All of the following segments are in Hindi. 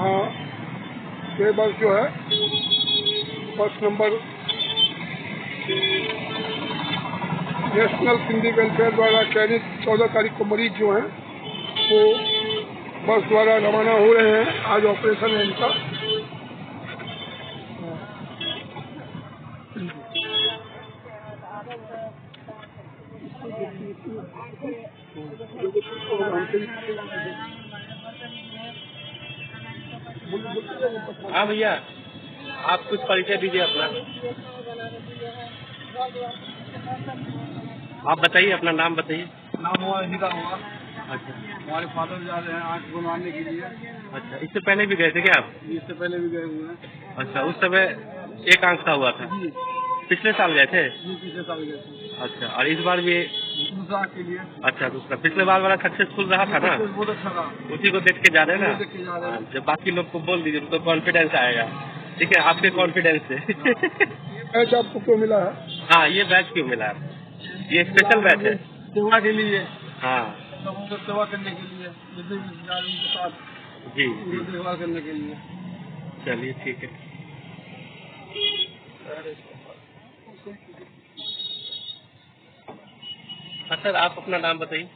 हाँ, ये बस जो है बस नंबर नेशनल सिंधी वेलफेयर द्वारा चयनित 14 तारीख को मरीज जो हैं वो बस द्वारा रवाना हो रहे हैं। आज ऑपरेशन है इनका। हाँ भैया, आप कुछ परिचय दीजिए अपना। आप बताइए, अपना नाम बताइए। नाम हुआ हिदा हुआ। अच्छा, हमारे फादर जा रहे हैं आँख बनवाने के लिए। अच्छा, इससे पहले भी गए थे क्या आप? इससे पहले भी गए हुए हैं। अच्छा, उस समय एक आंख का हुआ था? जी, पिछले साल गए थे? जी पिछले साल गए थे। अच्छा, और इस बार भी? दूसरा आँख के लिए। अच्छा, दूसरा। पिछले बार वाला सक्सेसफुल रहा था ना? बहुत अच्छा रहा। उसी को देख के जा रहे हैं ना? जब बाकी लोग को बोल दीजिए तो कॉन्फिडेंस आएगा। ठीक है, आपके कॉन्फिडेंस से। बैच आपको क्यों मिला है? हाँ, ये बैच क्यों मिला है? ये स्पेशल बैच है। सेवा के लिए। हाँ लोगों को सेवा करने के लिए, जितने भी गाड़ी के साथ जी, उनको सेवा करने के लिए। चलिए ठीक है। हाँ सर, आप अपना नाम बताइए।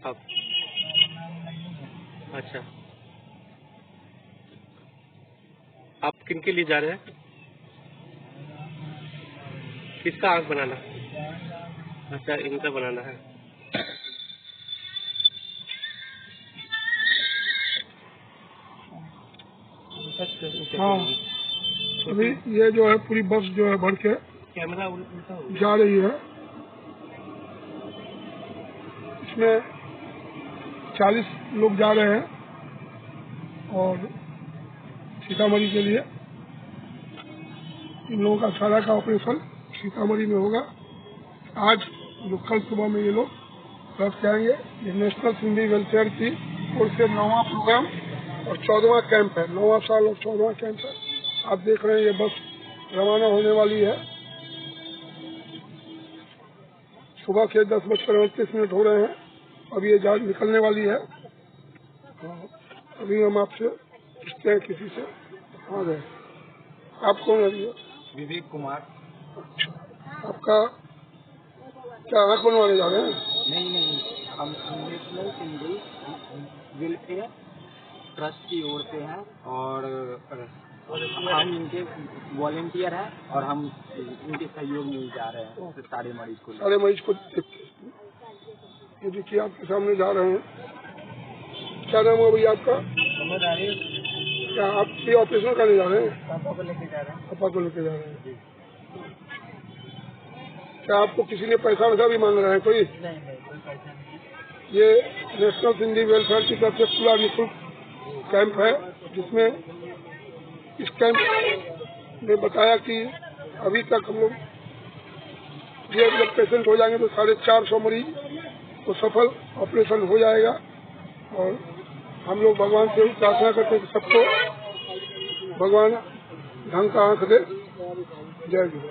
आप? अच्छा, आप किन के लिए जा रहे हैं? किसका आँख बनाना? अच्छा, इनका बनाना है। हाँ, अभी ये जो है पूरी बस जो है भर के कैमरा उल्टा हो गया। जा रही है। इसमें 40 लोग जा रहे हैं और सीतामढ़ी के लिए। इन लोगों का सारा का ऑपरेशन सीतामढ़ी में होगा। आज जो कल सुबह में ये लोग बस जाएंगे। ये नेशनल सिंधी वेलफेयर की ओर से 9वां प्रोग्राम और 14वां कैंप है। 9वां साल और 14वां कैंप है। आप देख रहे हैं ये बस रवाना होने वाली है। सुबह के 10:38 हो रहे हैं। अब ये जहाज निकलने वाली है। अभी हम आपसे पूछते हैं किसी से। आ गए। आप कौन है भैया? विवेक कुमार। आपका क्या आँख बनवाने जा रहे हैं? नहीं, हम नेशनल सिंधी वेलफेयर ट्रस्ट की ओर से हैं और हम इनके वॉलेंटियर हैं और हम इनके सहयोग में जा रहे हैं सारे मरीज को। सारे मरीज को ये देखिए आपके सामने जा रहे हैं। क्या नाम है भैया आपका? क्या आप ये ऑपरेशन करने जा रहे हैं? पापा को लेके जा रहे हैं। पापा को लेके जा रहे हैं। क्या आपको किसी ने पैसा वैसा भी मांग रहा है कोई? नहीं, कोई पैसा नहीं। ये नेशनल सिंधी वेलफेयर की तरफ से पूरा निःशुल्क कैंप है, जिसमें इस कैंप ने बताया कि अभी तक हम लोग ये जब पेशेंट हो जाएंगे तो 450 मरीज को सफल ऑपरेशन हो जाएगा। और हम लोग भगवान से प्रार्थना करते हैं कि सबको भगवान ढंग का आँख दे। जय गुरु।